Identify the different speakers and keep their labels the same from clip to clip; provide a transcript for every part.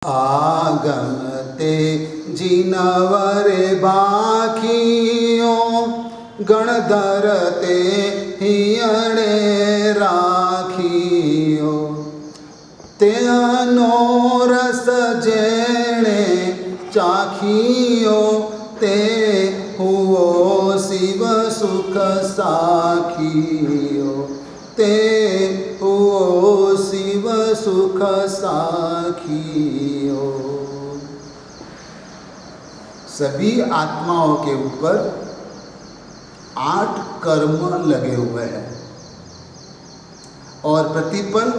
Speaker 1: आगमते जिनवरे बाखियो गणधरते हियणे राखियो तेनो रस जेणे चाखियो ते हुओ शिव सुख साखियो ते हुओ शिव सुख साखियो। सभी आत्माओं के ऊपर 8 कर्म लगे हुए हैं और प्रतिपल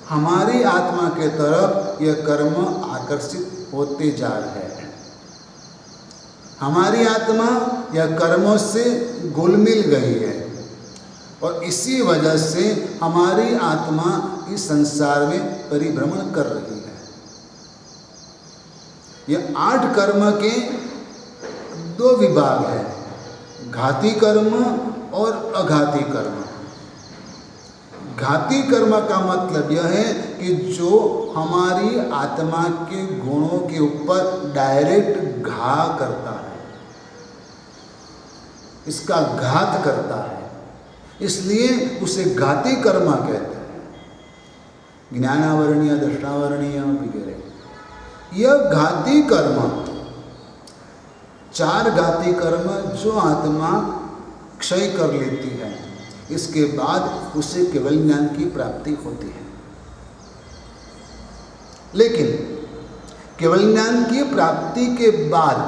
Speaker 1: हमारी आत्मा के तरफ यह कर्म आकर्षित होते जा रहे हैं। हमारी आत्मा यह कर्मों से घुल-मिल गई है और इसी वजह से हमारी आत्मा इस संसार में परिभ्रमण कर रही है। यह 8 कर्म के 2 विभाग हैं, घाती कर्म और अघाती कर्म। घाती कर्म का मतलब यह है कि जो हमारी आत्मा के गुणों के ऊपर डायरेक्ट घाव करता है, इसका घात करता है, इसलिए उसे घाती कर्म कहते हैं। ज्ञानावरणीय, दर्शनावरणीय वगैरह। यह घाती कर्म 4 घाती कर्म जो आत्मा क्षय कर लेती है, इसके बाद उसे केवल ज्ञान की प्राप्ति होती है। लेकिन केवल ज्ञान की प्राप्ति के बाद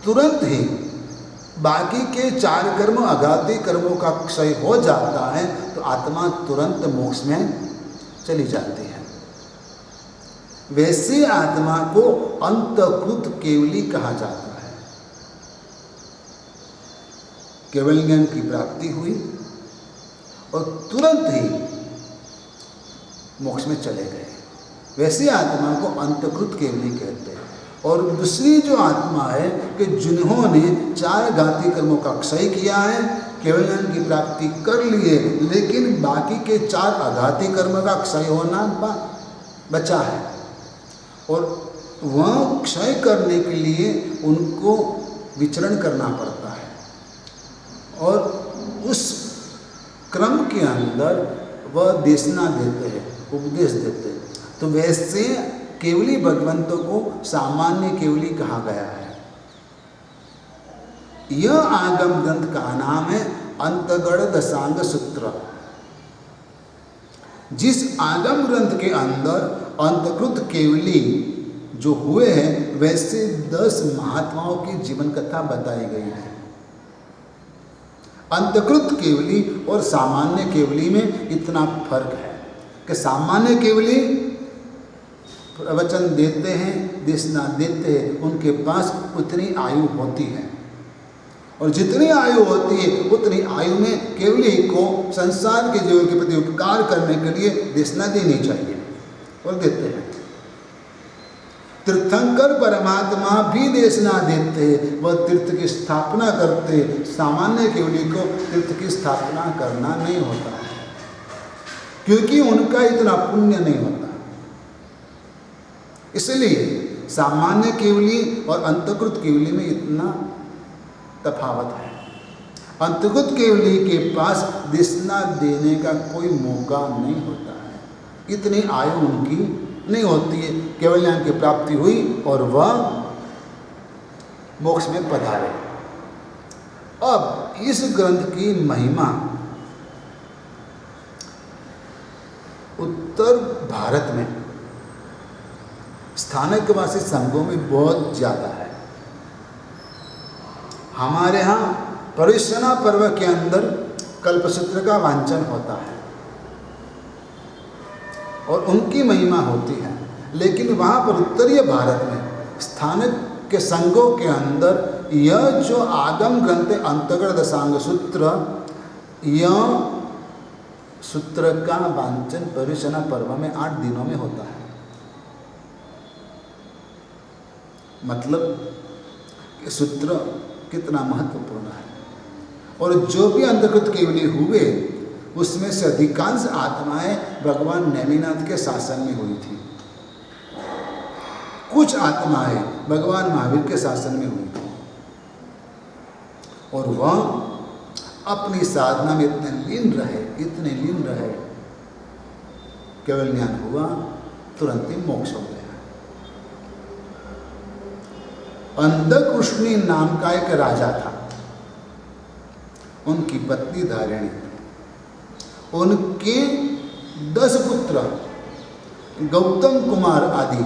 Speaker 1: तुरंत ही बाकी के 4 कर्म अघाती कर्मों का क्षय हो जाता है तो आत्मा तुरंत मोक्ष में चली जाती है। वैसे आत्मा को अंतकृत केवली कहा जाता है। केवल ज्ञान की प्राप्ति हुई और तुरंत ही मोक्ष में चले गए, वैसे आत्मा को अंतकृत केवली कहते हैं। और दूसरी जो आत्मा है कि जिन्होंने 4 घाती कर्मों का क्षय किया है, केवल ज्ञान की प्राप्ति कर लिए, लेकिन बाकी के 4 अघाती कर्म का क्षय होना बचा है और वह क्षय करने के लिए उनको विचरण करना पड़ता है और उस क्रम के अंदर वह देशना देते हैं, उपदेश देते हैं। तो वैसे केवली भगवंतों को सामान्य केवली कहा गया है। यह आगम ग्रंथ का नाम है अंतगढ़ दशांग सूत्र। जिस आगम ग्रंथ के अंदर अंतकृत केवली जो हुए हैं, वैसे 10 महात्माओं की जीवन कथा बताई गई है। अंतकृत केवली और सामान्य केवली में इतना फर्क है कि सामान्य केवली प्रवचन देते हैं, देशना देते हैं, उनके पास उतनी आयु होती है और जितनी आयु होती है उतनी आयु में केवली को संसार के जीवन के प्रति उपकार करने के लिए देशना देनी चाहिए और देते हैं। तीर्थंकर परमात्मा भी देशना देते हैं, वह तीर्थ की स्थापना करते हैं। सामान्य केवली को तीर्थ की स्थापना करना नहीं होता है क्योंकि उनका इतना पुण्य नहीं होता। इसलिए सामान्य केवली और अंतकृत केवली में इतना तफावत है। अंतकृत केवली के पास देशना देने का कोई मौका नहीं होता है, इतनी आयु उनकी नहीं होती है। केवल ज्ञान की प्राप्ति हुई और वह मोक्ष में पधारे। अब इस ग्रंथ की महिमा उत्तर भारत में स्थानिकवासी संघों में बहुत ज़्यादा है। हमारे यहाँ परिश्रना पर्व के अंदर कल्पसूत्र का वांचन होता है और उनकी महिमा होती है। लेकिन वहाँ पर उत्तरीय भारत में स्थानिक के संघों के अंदर यह जो आगम ग्रंथ अंतगढ़ दशांग सूत्र, यह सूत्र का वांचन परिश्रना पर्व में 8 दिनों में होता है। मतलब सूत्र कितना महत्वपूर्ण है। और जो भी अंतर्गत केवली हुए उसमें से अधिकांश आत्माएं भगवान नेमिनाथ के शासन में हुई थी। कुछ आत्माएं भगवान महावीर के शासन में हुई थी और वह अपनी साधना में इतने लीन रहे, केवल ज्ञान हुआ, तुरंत ही मोक्ष हो गया। अंधकृष्णी नाम का एक राजा था, उनकी पत्नी धारिणी, उनके 10 पुत्र गौतम कुमार आदि,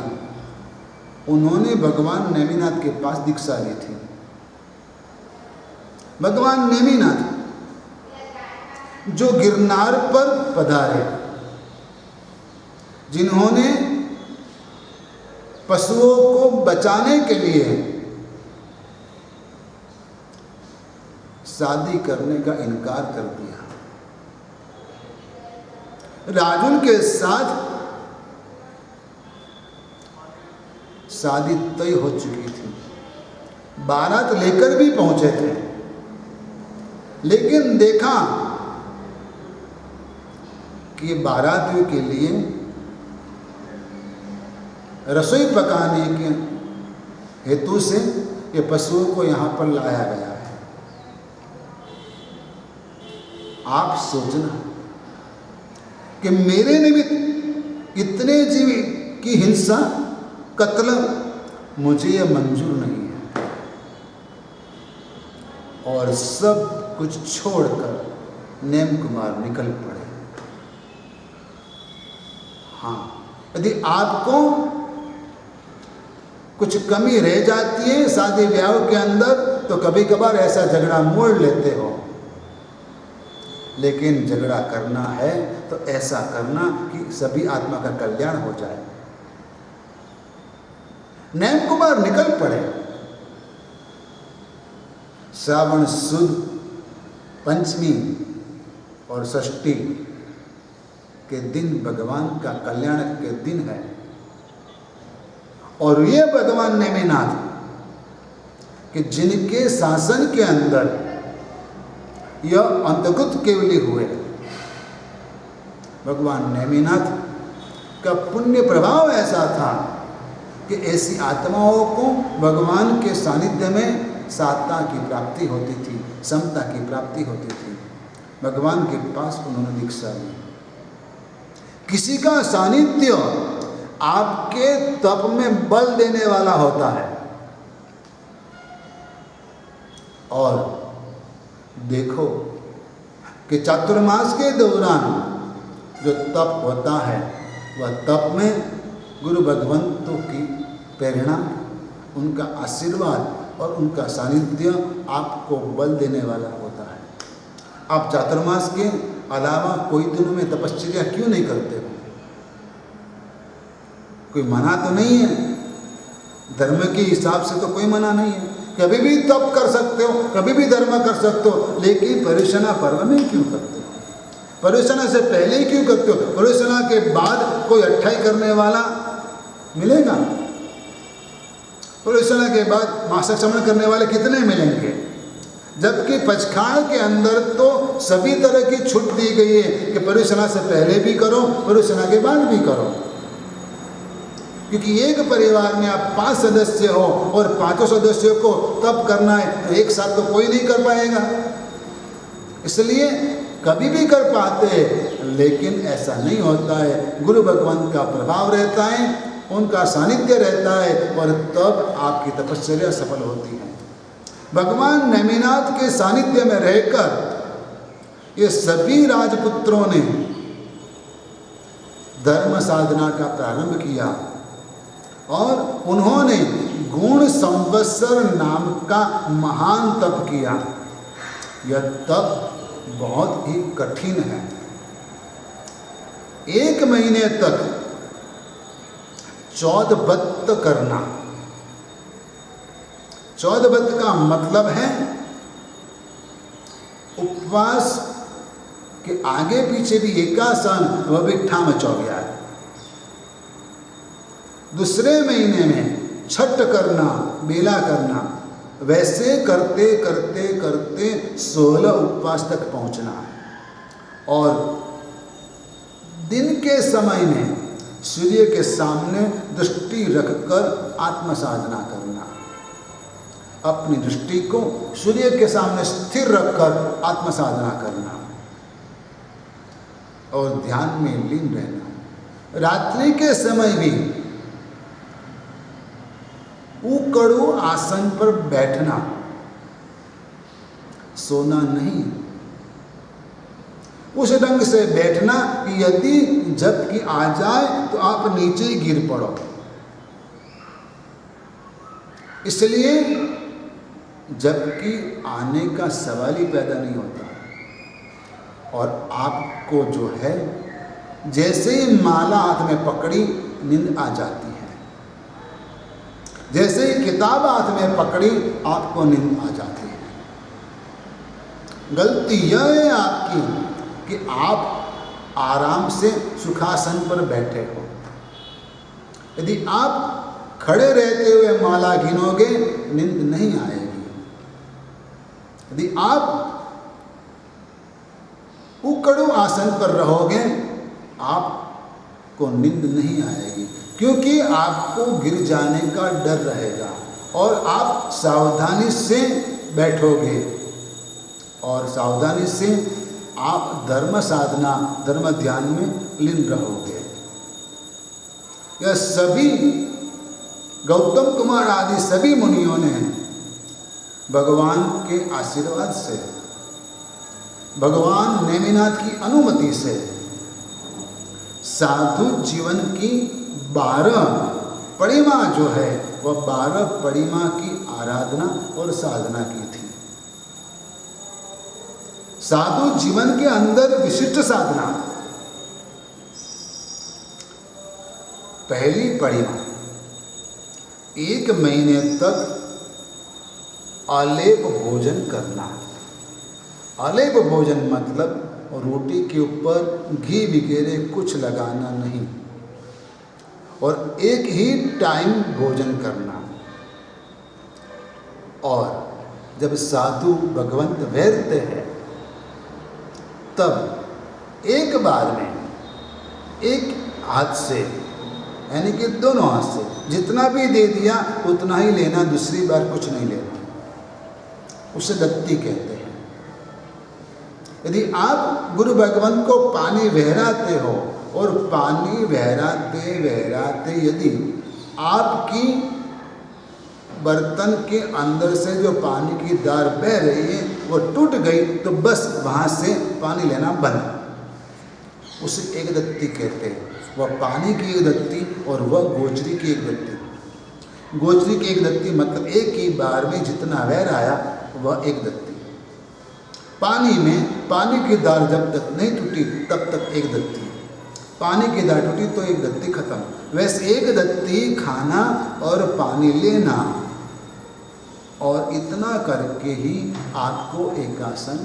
Speaker 1: उन्होंने भगवान नेमिनाथ के पास दीक्षा ली थी। भगवान नेमिनाथ जो गिरनार पर पधारे, जिन्होंने पशुओं को बचाने के लिए शादी करने का इनकार कर दिया, राजुल के साथ शादी तय हो चुकी थी, बारात लेकर भी पहुंचे थे, लेकिन देखा कि बारातियों के लिए रसोई पकाने के हेतु से ये पशुओं को यहाँ पर लाया गया है। आप सोचना कि मेरे निमित्त इतने जीव की हिंसा, कत्ल, मुझे यह मंजूर नहीं है। और सब कुछ छोड़कर नेम कुमार निकल पड़े। हाँ, यदि आपको कुछ कमी रह जाती है शादी ब्याह के अंदर, तो कभी कभार ऐसा झगड़ा मोड़ लेते हो, लेकिन झगड़ा करना है तो ऐसा करना कि सभी आत्मा का कल्याण हो जाए। नेम कुमार निकल पड़े। श्रावण सुद पंचमी और षष्ठी के दिन भगवान का कल्याण के दिन है, और ये भगवान नेमिनाथ कि जिनके शासन के अंदर यह अंतर्गत केवली हुए, भगवान नेमिनाथ का पुण्य प्रभाव ऐसा था कि ऐसी आत्माओं को भगवान के सानिध्य में सात्ता की प्राप्ति होती थी, समता की प्राप्ति होती थी। भगवान के पास उन्होंने दीक्षा ली। किसी का सानिध्य आपके तप में बल देने वाला होता है। और देखो कि चातुर्मास के दौरान जो तप होता है, वह तप में गुरु भगवंतों की प्रेरणा, उनका आशीर्वाद और उनका सानिध्य आपको बल देने वाला होता है। आप चातुर्मास के अलावा कोई दिनों में तपश्चर्या क्यों नहीं करते हो? कोई मना तो नहीं है, धर्म के हिसाब से तो कोई मना नहीं है। कभी भी तप कर सकते हो, कभी भी धर्म कर सकते हो, लेकिन पर्युषणा पर्व में क्यों करते हो? पर्युषणा से पहले ही क्यों करते हो? पर्युषणा के बाद कोई अट्ठाई करने वाला मिलेगा? पर्युषणा के बाद मासिक श्रवण करने वाले कितने मिलेंगे? जबकि पचखाड़ के अंदर तो सभी तरह की छूट दी गई है कि पर्युषणा से पहले भी करो, पर्युषणा के बाद भी करो। क्योंकि एक परिवार में आप 5 सदस्य हो और 5 सदस्यों को तप करना है, तो एक साथ तो कोई नहीं कर पाएगा। इसलिए कभी भी कर पाते हैं, लेकिन ऐसा नहीं होता है। गुरु भगवान का प्रभाव रहता है, उनका सानिध्य रहता है, और तब आपकी तपश्चर्या सफल होती है। भगवान नेमिनाथ के सानिध्य में रहकर ये सभी राजपुत्रों ने धर्म साधना का प्रारंभ किया, और उन्होंने गुण संवत्सर नाम का महान तप किया। यह तप बहुत ही कठिन है। 1 महीने तक चौदबत्त करना। चौदबत्त का मतलब है उपवास के आगे पीछे भी एकासन, वह भी ठाम चौग्या। दूसरे महीने में छठ करना, बेला करना, वैसे करते करते करते 16 उपवास तक पहुंचना है। और दिन के समय में सूर्य के सामने दृष्टि रखकर आत्म साधना करना, अपनी दृष्टि को सूर्य के सामने स्थिर रखकर आत्म साधना करना और ध्यान में लीन रहना। रात्रि के समय भी उकड़ू आसन पर बैठना, सोना नहीं, उस ढंग से बैठना कि यदि झपकी आ जाए तो आप नीचे ही गिर पड़ो। इसलिए झपकी आने का सवाल ही पैदा नहीं होता। और आपको जो है जैसे ही माला हाथ में पकड़ी नींद आ जाती है, जैसे ही किताब हाथ में पकड़ी आपको नींद आ जाती है। गलती यह है आपकी कि आप आराम से सुखासन पर बैठे हो। यदि आप खड़े रहते हुए माला गिनोगे नींद नहीं आएगी। यदि आप उकड़ू आसन पर रहोगे आपको नींद नहीं आएगी, क्योंकि आपको गिर जाने का डर रहेगा और आप सावधानी से बैठोगे और सावधानी से आप धर्म साधना, धर्म ध्यान में लीन रहोगे। यह सभी गौतम कुमार आदि सभी मुनियों ने भगवान के आशीर्वाद से, भगवान नेमिनाथ की अनुमति से साधु जीवन की 12 परिमा जो है वह 12 परिमा की आराधना और साधना की थी। साधु जीवन के अंदर विशिष्ट साधना, पहली परिमा 1 महीने तक अलेप भोजन करना। अलेप भोजन मतलब रोटी के ऊपर घी वगैरह कुछ लगाना नहीं और एक ही टाइम भोजन करना। और जब साधु भगवंत वैरते हैं तब एक बार में एक हाथ से, यानी कि दोनों हाथ से जितना भी दे दिया उतना ही लेना, दूसरी बार कुछ नहीं लेना। उसे दत्ती कहते हैं। यदि आप गुरु भगवान को पानी बहराते हो और पानी बहराते बहराते यदि आपकी बर्तन के अंदर से जो पानी की धार बह रही है वो टूट गई तो बस वहाँ से पानी लेना बंद। उसे एक दत्ती कहते हैं। वह पानी की एक दत्ती और वह गोचरी की एक दत्ती। गोचरी की एक दत्ती मतलब एक ही बार में जितना बह आया वह एक दत्ती। पानी में पानी की धार जब तक नहीं टूटी तब तक एक दत्ती। पानी की धार टूटी तो एक दत्ती खत्म। वैसे एक दत्ती खाना और पानी लेना, और इतना करके ही आपको एकासन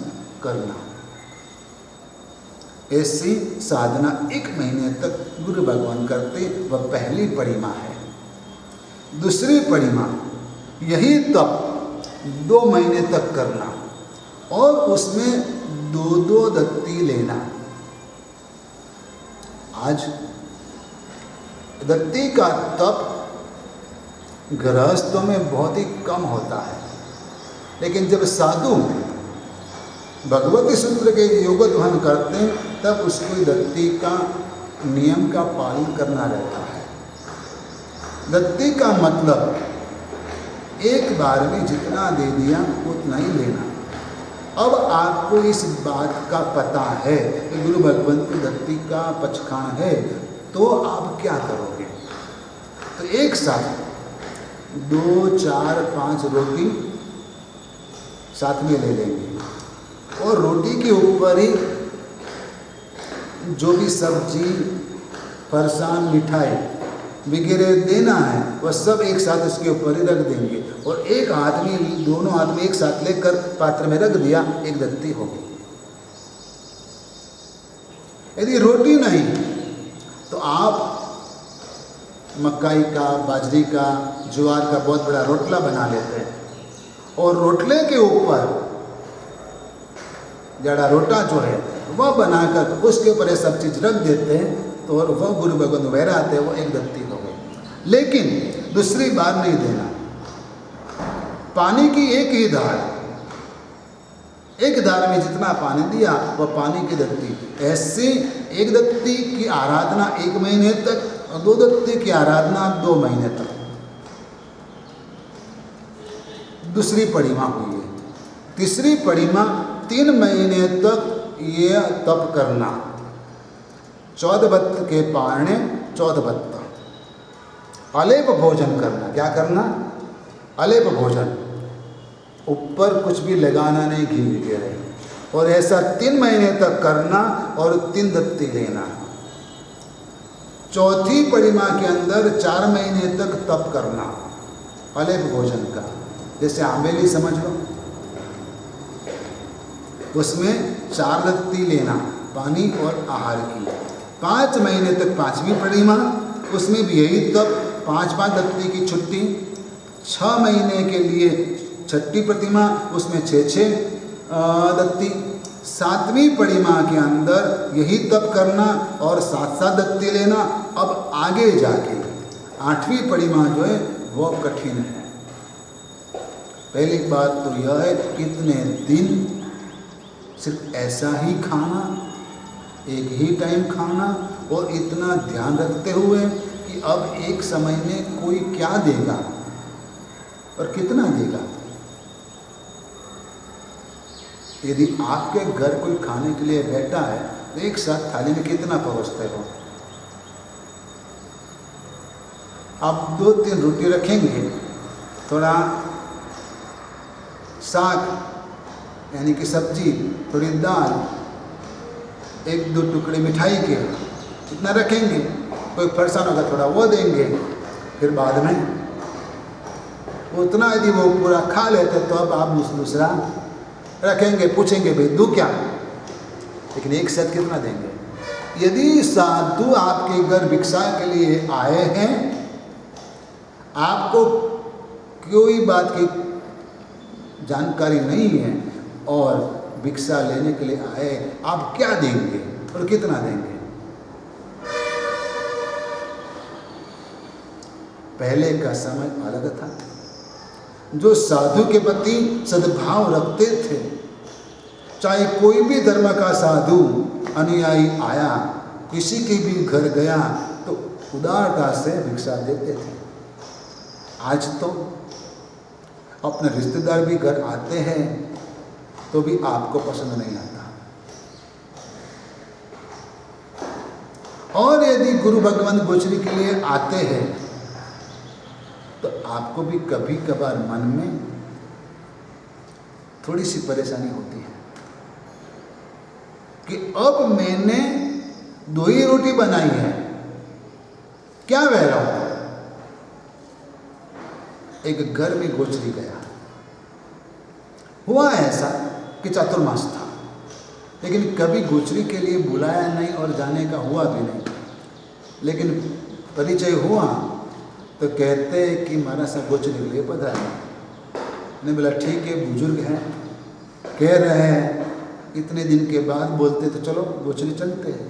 Speaker 1: करना। ऐसी साधना 1 महीने तक गुरु भगवान करते, वह पहली परिमा है। दूसरी परिमा यही तप 2 महीने तक करना और उसमें 2-2 दत्ती लेना। आज दत्ती का तप गृहस्थों में बहुत ही कम होता है, लेकिन जब साधु भगवती सूत्र के योगध्यान करते हैं तब उसको दत्ती का नियम का पालन करना रहता है। दत्ती का मतलब एक बार में जितना दे दिया उतना ही लेना। अब आपको इस बात का पता है कि गुरु भगवान की दत्ती का पचखान है, तो आप क्या करोगे? तो एक साथ 2, 4, 5 रोटी साथ में ले लेंगे और रोटी के ऊपर ही जो भी सब्जी, फरसान, मिठाई वगैरह देना है वह सब एक साथ उसके ऊपर ही रख देंगे और एक हाथ में, दोनों हाथ में एक साथ लेकर पात्र में रख दिया, एक दत्ती होगी। यदि रोटी नहीं तो आप मकाई का, बाजरी का, ज्वार का बहुत बड़ा रोटला बना लेते हैं और रोटले के ऊपर जड़ा रोटा जो है वह बनाकर उसके ऊपर ये सब चीज़ रख देते हैं तो और वह गुरु भगवान वैराते हैं, वो एक दत्ती हो गई। लेकिन दूसरी बार नहीं देना। पानी की एक ही धार, एक धार में जितना पानी दिया वह पानी की दत्ती। ऐसे एक दत्ती की आराधना 1 महीने तक और 2 दत्ती की आराधना 2 महीने तक। दूसरी परिमा हुई है। तीसरी परिमा 3 महीने तक ये तप करना। 14 बत्त के पारणे 14 बत्त। अलेप भोजन करना। क्या करना? अलेप भोजन, ऊपर कुछ भी लगाना नहीं, घी वगैरह। और ऐसा 3 महीने तक करना और 3 दत्ती लेना। चौथी परिमा के अंदर 4 महीने तक तप करना अलेप भोजन का। जैसे आंबेली समझ लो, उसमें 4 दत्ती लेना पानी और आहार की। 5 महीने तक 5वीं परिमा, उसमें भी यही तप, 5-5 दत्ती की छुट्टी। 6 महीने के लिए 6ठी प्रतिमा, उसमें 6-6 दत्ती। 7वीं परिमा के अंदर यही तप करना और 7-7 दत्ती लेना। अब आगे जाके 8वीं परिमा जो है वो कठिन है। पहली बात तो यह है, इतने दिन सिर्फ ऐसा ही खाना, एक ही टाइम खाना, और इतना ध्यान रखते हुए कि अब एक समय में कोई क्या देगा और कितना देगा। यदि आपके घर कोई खाने के लिए बैठा है तो एक साथ थाली में कितना परोसते हो? आप 2-3 रोटी रखेंगे, थोड़ा साग यानी कि सब्जी, थोड़ी दाल, 1-2 टुकड़े मिठाई के, इतना रखेंगे। कोई परेशान होगा थोड़ा वो देंगे, फिर बाद में उतना यदि वो पूरा खा लेते तो अब आप दूसरा रखेंगे, पूछेंगे भाई दूँ क्या, लेकिन एक साथ कितना देंगे। यदि साधु आपके घर भिक्षा के लिए आए हैं, आपको कोई बात की जानकारी नहीं है और भिक्षा लेने के लिए आए, आप क्या देंगे और कितना देंगे? पहले का समय अलग था। जो साधु के प्रति सद्भाव रखते थे, चाहे कोई भी धर्म का साधु अनुयायी आया, किसी के भी घर गया तो उदारता से भिक्षा देते थे। आज तो अपने रिश्तेदार भी घर आते हैं तो भी आपको पसंद नहीं आता। और यदि गुरु भगवान गोचरी के लिए आते हैं तो आपको भी कभी कभार मन में थोड़ी सी परेशानी होती है कि अब मैंने 2 ही रोटी बनाई है, क्या बह रहा हूं। एक घर में गोचरी गया, हुआ ऐसा कि चातुर्मास था, लेकिन कभी गोचरी के लिए बुलाया नहीं और जाने का हुआ भी नहीं। लेकिन परिचय हुआ तो कहते हैं कि महाराज साहब गोचरी के लिए पधारा। मैंने बोला ठीक है, बुजुर्ग हैं, कह रहे हैं, इतने दिन के बाद बोलते तो चलो गोचरी चलते हैं।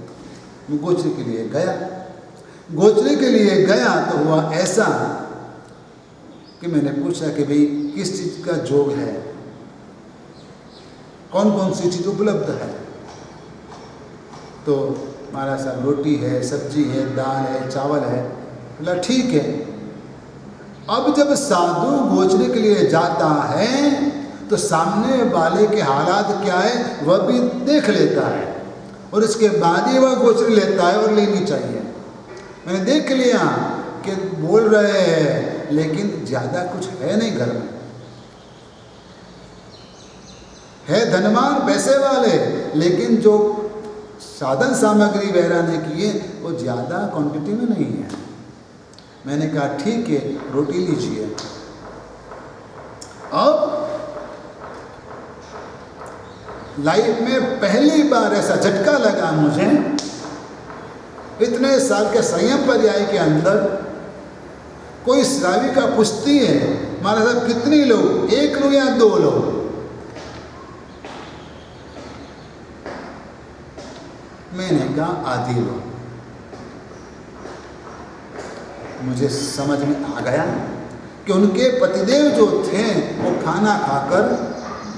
Speaker 1: मैं गोचरी के लिए गया। गोचरी के लिए गया तो हुआ ऐसा कि मैंने पूछा कि भाई किस चीज़ का जोग है, कौन कौन सी चीज़ उपलब्ध है। तो महाराज साहब रोटी है, सब्जी है, दाल है, चावल है। बोला ठीक है। अब जब साधु गोचरी के लिए जाता है तो सामने वाले के हालात क्या है वह भी देख लेता है और इसके बाद ही वह गोचरी लेता है और लेनी चाहिए। मैंने देख लिया कि बोल रहे हैं लेकिन ज़्यादा कुछ है नहीं घर में, है धनवान पैसे वाले, लेकिन जो साधन सामग्री वगैरह ने किए वो ज़्यादा क्वांटिटी में नहीं है। मैंने कहा ठीक है, रोटी लीजिए। अब लाइफ में पहली बार ऐसा झटका लगा मुझे, इतने साल के संयम पर्याय के अंदर कोई श्राविका पूछती है महाराज साहब कितनी लो, 1 लो या 2 लो। मैंने कहा आधी लो। मुझे समझ में आ गया कि उनके पतिदेव जो थे वो खाना खाकर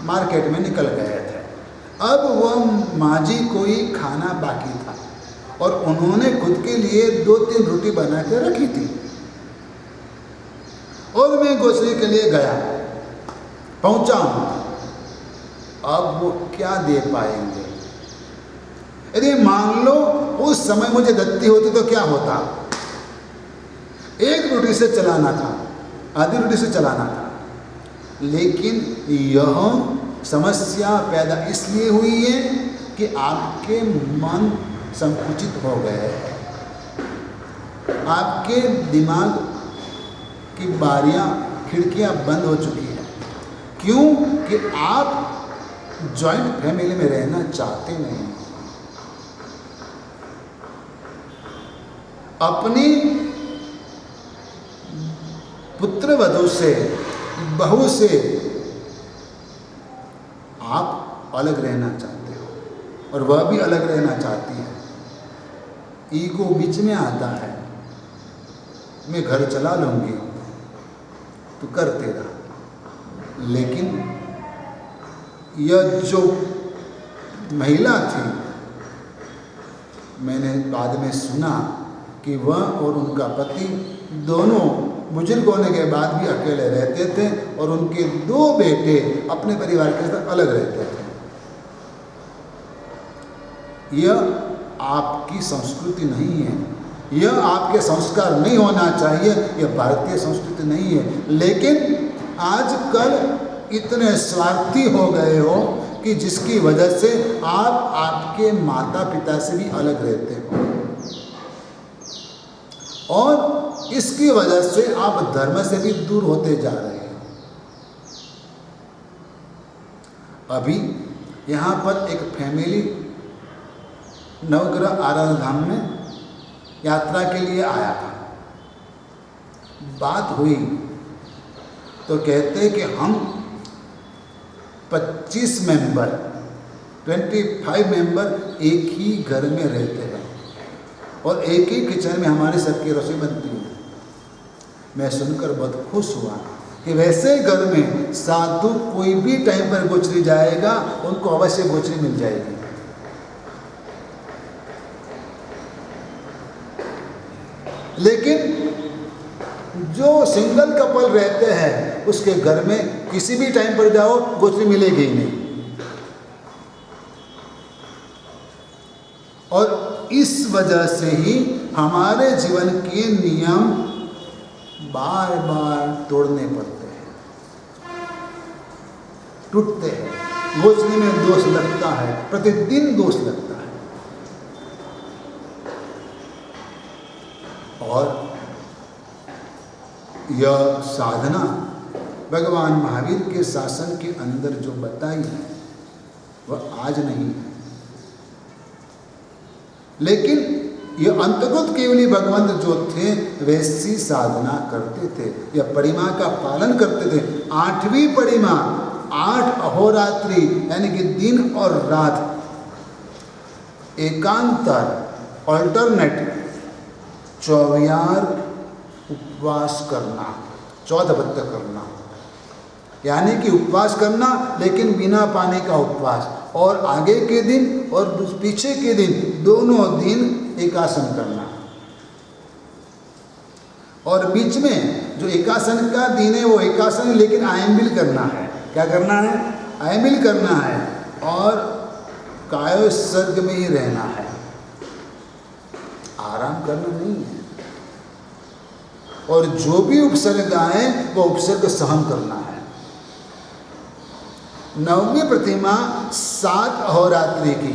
Speaker 1: मार्केट में निकल गए थे। अब वह माँ जी को ही खाना बाकी था और उन्होंने खुद के लिए 2-3 रोटी बना के रखी थी और मैं ग्रोसरी के लिए गया, पहुंचा हूं। अब वो क्या दे पाएंगे? यदि मान लो उस समय मुझे दत्ती होती तो क्या होता? 1 रोटी से चलाना था, आधी रोटी से चलाना था। लेकिन यह समस्या पैदा इसलिए हुई है कि आपके मन संकुचित हो गए, आपके दिमाग की बारियां, खिड़कियां बंद हो चुकी हैं। क्यों? कि आप जॉइंट फैमिली में रहना चाहते नहीं। अपनी पुत्र वधू से, बहू से आप अलग रहना चाहते हो और वह भी अलग रहना चाहती है। ईगो बीच में आता है, मैं घर चला लूंगी, तू कर तेरा। लेकिन यह जो महिला थी, मैंने बाद में सुना कि वह और उनका पति दोनों बुजुर्ग होने के बाद भी अकेले रहते थे और उनके 2 बेटे अपने परिवार के साथ अलग रहते थे। यह आपकी संस्कृति नहीं है, यह आपके संस्कार नहीं होना चाहिए, यह भारतीय संस्कृति नहीं है। लेकिन आजकल इतने स्वार्थी हो गए हो कि जिसकी वजह से आप आपके माता पिता से भी अलग रहते हो और इसकी वजह से आप धर्म से भी दूर होते जा रहे हैं। अभी यहाँ पर एक फैमिली नवग्रह आराधना धाम में यात्रा के लिए आया था। बात हुई तो कहते कि हम 25 मेंबर, 25 मेंबर एक ही घर में रहते हैं और एक ही किचन में हमारे सबकी रसोई बनती है। मैं सुनकर बहुत खुश हुआ कि वैसे घर में साधु कोई भी टाइम पर गोचरी जाएगा, उनको अवश्य गोचरी मिल जाएगी। लेकिन जो सिंगल कपल रहते हैं उसके घर में किसी भी टाइम पर जाओ गोचरी मिलेगी ही नहीं। और इस वजह से ही हमारे जीवन के नियम बार बार तोड़ने पड़ते हैं, टूटते हैं। गोचरी में दोष लगता है, प्रतिदिन दोष लगता है। और यह साधना भगवान महावीर के शासन के अंदर जो बताई है वह आज नहीं है। लेकिन ये अंतर्गत केवली भगवंत जो थे वैसी साधना करते थे, यह परिमा का पालन करते थे। 8वीं परिमा, 8 अहोरात्रि यानी कि दिन और रात एकांतर ऑल्टरनेट 24 उपवास करना, 14 व्रत करना, यानी कि उपवास करना लेकिन बिना पानी का उपवास, और आगे के दिन और पीछे के दिन दोनों दिन एकासन करना। और बीच में जो एकासन का दिन है वो एकासन है, लेकिन आयम्बिल करना है। क्या करना है? आयम्बिल करना है और कायोत्सर्ग में ही रहना है, आराम करना नहीं है। और जो भी उपसर्ग आए वो उपसर्ग सहन करना है। 9वीं प्रतिमा 7 अहोरात्रि की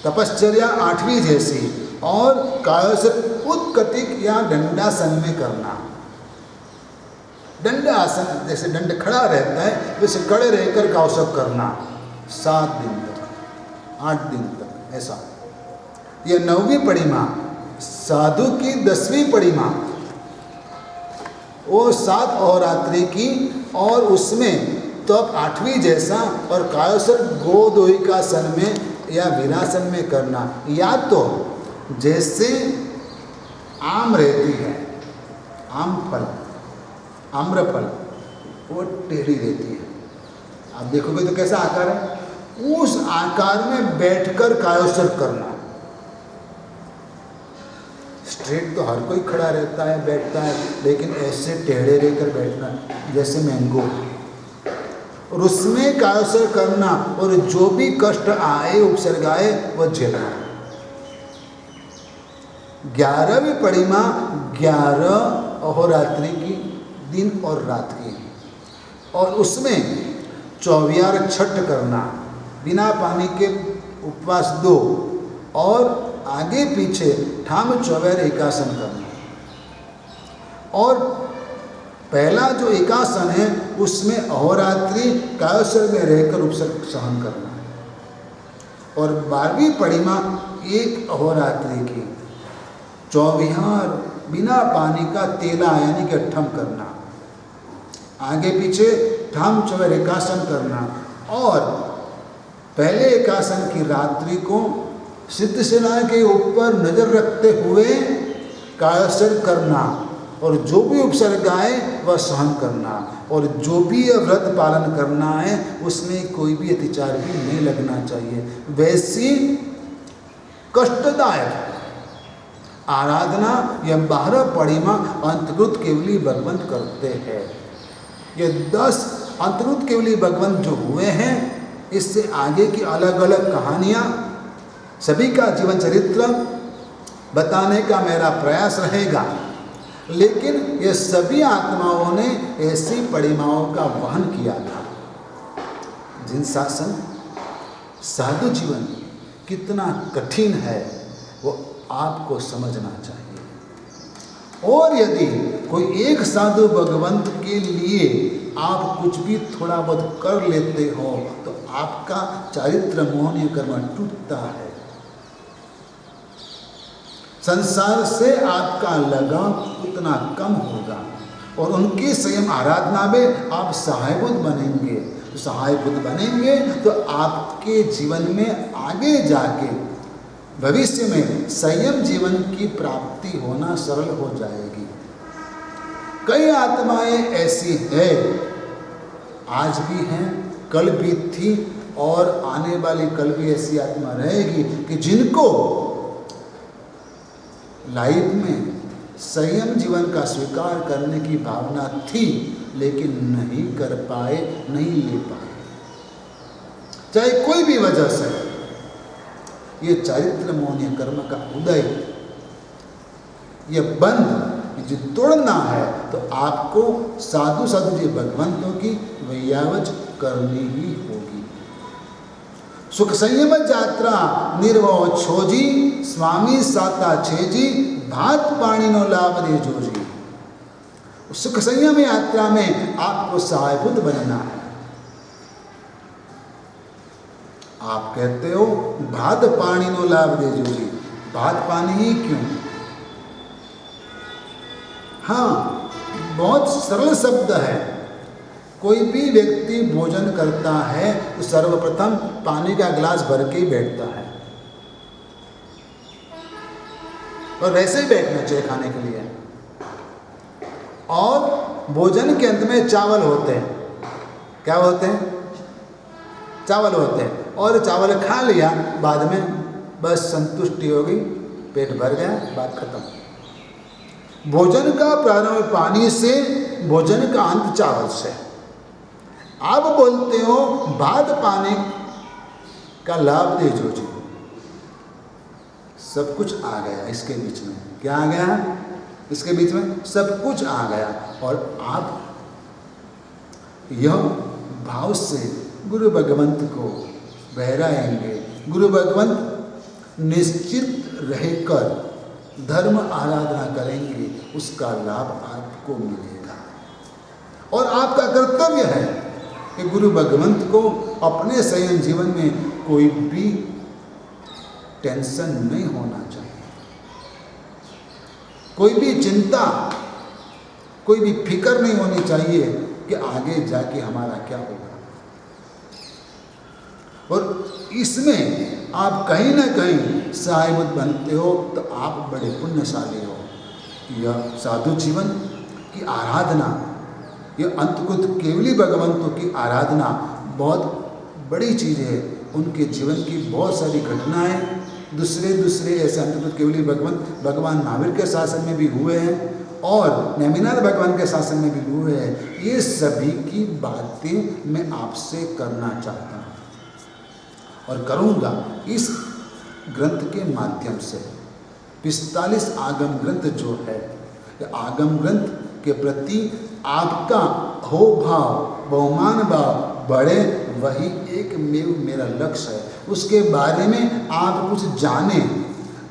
Speaker 1: तपश्चर्या 8वीं जैसी और कायोत्सर्ग उत्कटिक या दंडासन में करना। दंड आसन जैसे दंड खड़ा रहता है वैसे खड़े रहकर कायोत्सर्ग करना 7 दिन तक, 8 दिन तक, ऐसा। यह 9वीं परिमा। साधु की 10वीं परिमा वो 7 अहोरात्रि की और उसमें तप 8वीं जैसा और कायोत्सर्ग गोदोहिकासन में या वीरासन में करना। या तो जैसे आम रहती है आम फल, आम्रफल, वो टेढ़ी रहती है। आप देखोगे तो कैसा आकार है, उस आकार में बैठकर कायोत्सर्ग करना। स्ट्रेट तो हर कोई खड़ा रहता है, बैठता है, लेकिन ऐसे टेढ़े रहकर बैठना जैसे मैंगो, और उसमें कायोत्सर्ग करना, और जो भी कष्ट आए, उपसर्ग आए, वह झेलना। 11वीं परिमा 11 अहोरात्रि की, दिन और रात की, और उसमें 24 छठ करना, बिना पानी के उपवास 2, और आगे पीछे ठाम 24 एकासन करना। और पहला जो एकासन है उसमें अहोरात्रि कायोत्सर्ग में रहकर उपसर्ग सहन करना है। और 12वीं परिमा 1 अहोरात्रि की 24 बिना पानी का तेला यानी कि अट्ठम करना, आगे पीछे ठाम 24 एकासन करना। और पहले एकासन की रात्रि को सिद्धसेना के ऊपर नजर रखते हुए कायोत्सर्ग करना, और जो भी उपसर्ग आए वह सहन करना, और जो भी व्रत पालन करना है उसमें कोई भी अतिचार भी नहीं लगना चाहिए। वैसी कष्टदायक आराधना यह 12 परिमा अंतर्गत केवली भगवंत करते हैं। ये 10 अंतर्गत केवली भगवंत जो हुए हैं, इससे आगे की अलग अलग कहानियाँ, सभी का जीवन चरित्र बताने का मेरा प्रयास रहेगा। लेकिन ये सभी आत्माओं ने ऐसी परिमाओं का वहन किया था। जिन शासन साधु जीवन कितना कठिन है वो आपको समझना चाहिए। और यदि कोई एक साधु भगवंत के लिए आप कुछ भी थोड़ा बहुत कर लेते हो तो आपका चारित्र मोहनीय कर्म टूटता है। संसार से आपका लगाव उतना कम होगा, और उनकी संयम आराधना में आप सहायभूत बनेंगे। तो सहायभूत बनेंगे तो आपके जीवन में आगे जाके भविष्य में संयम जीवन की प्राप्ति होना सरल हो जाएगी। कई आत्माएं ऐसी है, आज भी हैं, कल भी थी, और आने वाली कल भी ऐसी आत्मा रहेगी कि जिनको लाइफ में संयम जीवन का स्वीकार करने की भावना थी, लेकिन नहीं कर पाए, नहीं ले पाए, चाहे कोई भी वजह से। ये चारित्र मोहनीय कर्म का उदय, ये बंध जो तोड़ना है तो आपको साधु साधु जी भगवंतों की वैयावज करनी ही होगी। सुख संयम यात्रा निर्भव छोजी, स्वामी साता छेजी, भात पानी नो लाभ दे जोजी। सुख संयम यात्रा में आपको सहायभूत बनना है। आप कहते हो भात पानी नो लाभ दे जोजी, भात पानी ही क्यों? हाँ, बहुत सरल शब्द है। कोई भी व्यक्ति भोजन करता है तो सर्वप्रथम पानी का गिलास भर के ही बैठता है, और वैसे ही बैठना चाहिए खाने के लिए। और भोजन के अंत में चावल होते हैं। क्या होते हैं? चावल होते हैं। और चावल खा लिया, बाद में बस संतुष्टि हो गई, पेट भर गया, बात खत्म। भोजन का प्रारंभ पानी से, भोजन का अंत चावल से। आप बोलते हो भात पानी का लाभ दे जो जी, सब कुछ आ गया इसके बीच में। क्या आ गया? इसके बीच में सब कुछ आ गया। और आप यह भाव से गुरु भगवंत को बहराएंगे। गुरु भगवंत निश्चित रहकर धर्म आराधना करेंगे, उसका लाभ आपको मिलेगा। और आपका कर्तव्य है कि गुरु भगवंत को अपने संयम जीवन में कोई भी टेंशन नहीं होना चाहिए, कोई भी चिंता, कोई भी फिक्र नहीं होनी चाहिए कि आगे जाके हमारा क्या होगा। और इसमें आप कहीं ना कहीं सहायभूत बनते हो तो आप बड़े पुण्यशाली हो। यह साधु जीवन की आराधना, ये अंतकृत केवली भगवंतों की आराधना बहुत बड़ी चीज़ है। उनके जीवन की बहुत सारी घटनाएं दूसरे ऐसे अंतकृत केवली भगवान महावीर के शासन में भी हुए हैं और नेमिनाथ भगवान के शासन में भी हुए हैं। ये सभी की बातें मैं आपसे करना चाहता हूँ और करूँगा इस ग्रंथ के माध्यम से। 45 आगम ग्रंथ जो है, आगम ग्रंथ के प्रति आपका हो भाव, बहुमान भाव बढ़े, वही एक मेरा लक्ष्य है। उसके बारे में आप कुछ जाने,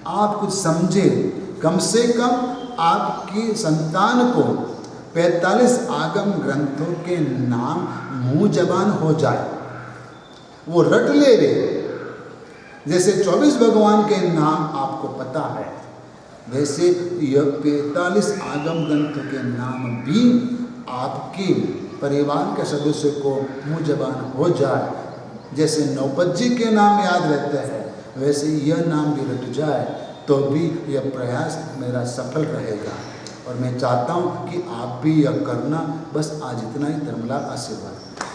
Speaker 1: आप कुछ समझे, कम से कम आपकी संतान को 45 आगम ग्रंथों के नाम मुंह जबान हो जाए, वो रट ले रे। जैसे 24 भगवान के नाम आपको पता है, वैसे यह 45 आगम ग्रंथ के नाम भी आपके परिवार के सदस्यों को मुँह जबान हो जाए। जैसे नौपत जी के नाम याद रहते हैं, वैसे यह नाम भी रट जाए तो भी यह प्रयास मेरा सफल रहेगा। और मैं चाहता हूँ कि आप भी यह करना। बस आज इतना ही। धर्मलाल, आशीर्वाद।